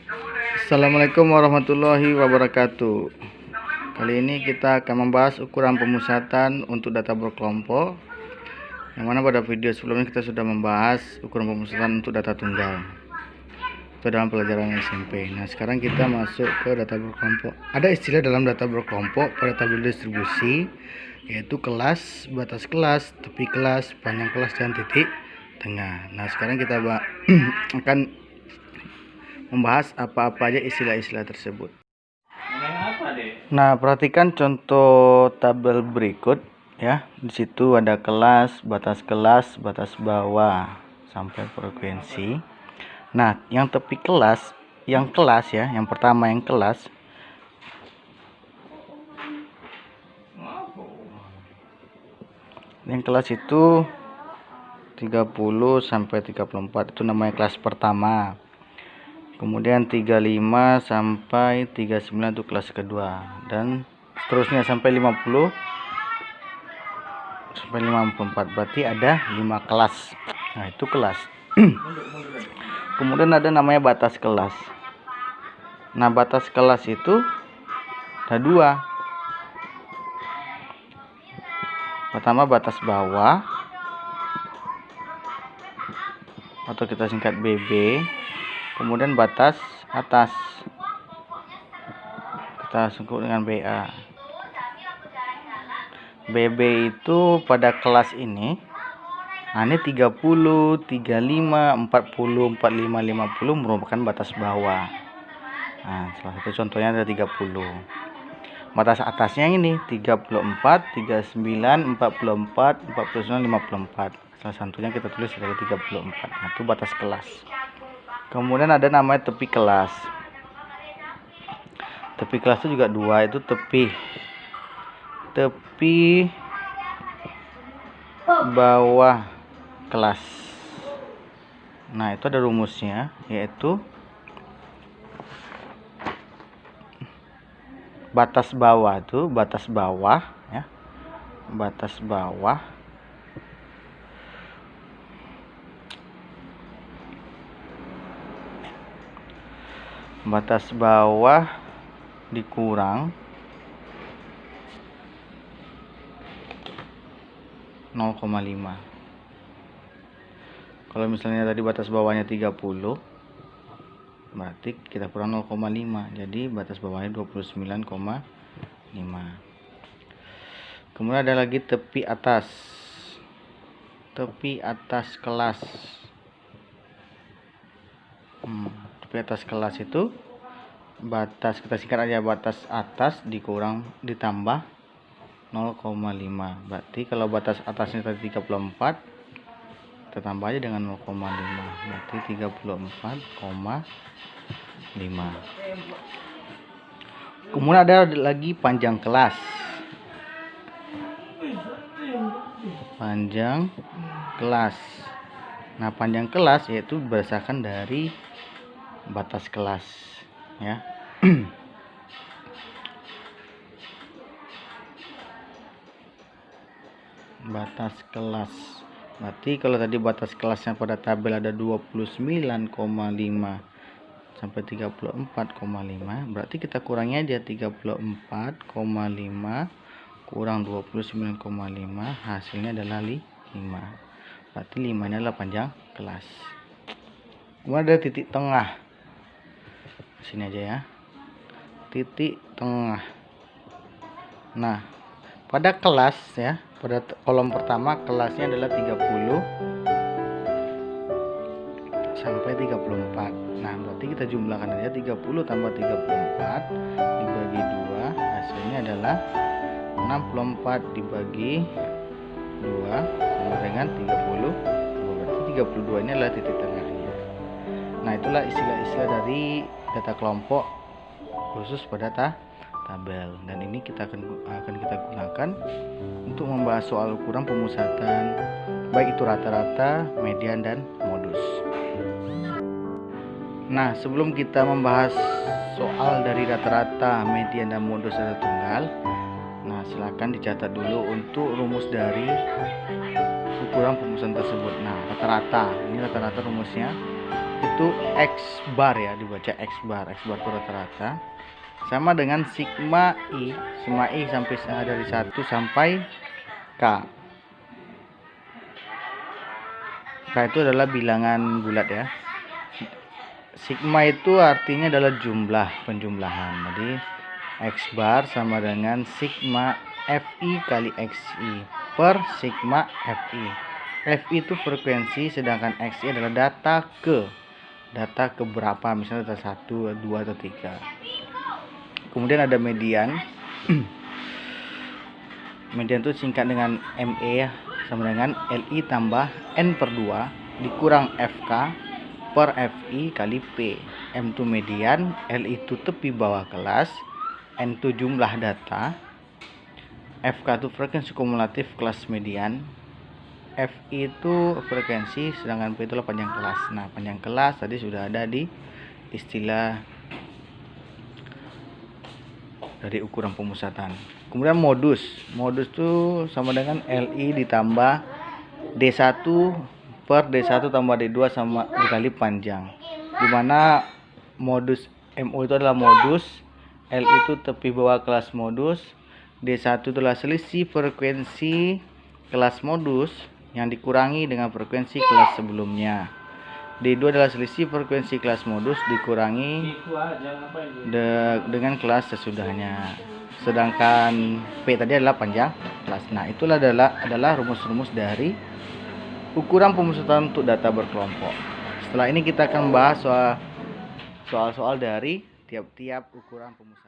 Assalamualaikum warahmatullahi wabarakatuh. Kali ini kita akan membahas ukuran pemusatan untuk data berkelompok, yang mana pada video sebelumnya kita sudah membahas ukuran pemusatan untuk data tunggal. Itu dalam pelajaran SMP. Nah, sekarang kita masuk ke data berkelompok. Ada istilah dalam data berkelompok pada tabel distribusi, yaitu kelas, batas kelas, tepi kelas, panjang kelas, dan titik tengah. Nah, sekarang kita akan membahas apa-apa aja istilah-istilah tersebut. Nah, perhatikan contoh tabel berikut ya. Di situ ada kelas, batas bawah sampai frekuensi. Nah, yang tepi kelas, yang pertama yang kelas. Yang kelas itu 30 sampai 34, itu namanya kelas pertama. Kemudian 35 sampai 39 itu kelas kedua, dan seterusnya sampai 50 sampai 54. Berarti ada 5 kelas. Nah, itu kelas. Kemudian ada namanya batas kelas. Nah, batas kelas itu ada 2. Pertama batas bawah, atau kita singkat BB. Kemudian batas atas, kita sebut dengan BA. BB itu pada kelas ini, ini 30, 35, 40, 45, 50 merupakan batas bawah. Nah, salah satu contohnya ada 30. Batas atasnya ini 34, 39, 44, 49, 54. Salah satunya kita tulis adalah 34. Nah, itu batas kelas. Kemudian ada namanya tepi kelas. Tepi kelas itu juga 2, itu tepi bawah kelas. Nah, itu ada rumusnya, yaitu batas bawah itu batas bawah ya. Batas bawah dikurang 0,5. Kalau misalnya tadi batas bawahnya 30, berarti kita kurang 0,5, jadi batas bawahnya 29,5. Kemudian ada lagi tepi atas kelas. Tepi atas kelas itu batas, kita singkat aja, batas atas ditambah 0,5. Berarti kalau batas atasnya tadi 34, kita tambah aja dengan 0,5, berarti 34,5. Kemudian ada lagi panjang kelas. Nah, panjang kelas yaitu berdasarkan dari batas kelas ya. Batas kelas. Berarti kalau tadi batas kelasnya pada tabel ada 29,5 sampai 34,5, berarti kita kurangi aja 34,5 kurang 29,5, hasilnya adalah 5. Berarti 5 ini adalah panjang kelas. Kemudian ada titik tengah. Sini aja ya. Titik tengah. Nah, pada kelas ya, pada kolom pertama kelasnya adalah 30 sampai 34. Nah, berarti kita jumlahkan aja 30 tambah 34 dibagi 2, hasilnya adalah 64 dibagi 2 sama dengan 30. Berarti 32 ini adalah titik tengahnya. Nah, itulah istilah-istilah dari data kelompok khusus pada tabel, dan ini kita akan kita gunakan untuk membahas soal ukuran pemusatan, baik itu rata-rata, median, dan modus. Nah, sebelum kita membahas soal dari rata-rata, median, dan modus data tunggal, nah silakan dicatat dulu untuk rumus dari ukuran pemusatan tersebut. Nah, rata-rata, ini rata-rata rumusnya itu X bar ya, dibaca X bar itu rata-rata sama dengan sigma I sampai dari 1 sampai K. K itu adalah bilangan bulat ya. Sigma itu artinya adalah penjumlahan. Jadi X bar sama dengan sigma Fi kali Xi per sigma Fi. Fi itu frekuensi, sedangkan Xi adalah data ke berapa, misalnya data 1, 2, atau 3. Kemudian ada median. Median itu singkat dengan ME ya, sama dengan Li tambah N per 2 dikurang Fk per Fi kali P. M itu median, L itu tepi bawah kelas, N itu jumlah data, Fk itu frekuensi kumulatif kelas median, Fi itu frekuensi, sedangkan P itulah panjang kelas. Nah, panjang kelas tadi sudah ada di istilah dari ukuran pemusatan. Kemudian modus itu sama dengan Li ditambah D1 per D1 tambah D2 sama dikali panjang, dimana modus MO itu adalah modus, L itu tepi bawah kelas modus, D1 adalah selisih frekuensi kelas modus yang dikurangi dengan frekuensi kelas sebelumnya, D2 adalah selisih frekuensi kelas modus dikurangi dengan kelas sesudahnya, sedangkan P tadi adalah panjang kelas. Nah, itulah adalah rumus-rumus dari ukuran pemusatan untuk data berkelompok. Setelah ini kita akan membahas soal-soal dari tiap-tiap ukuran pemusatan.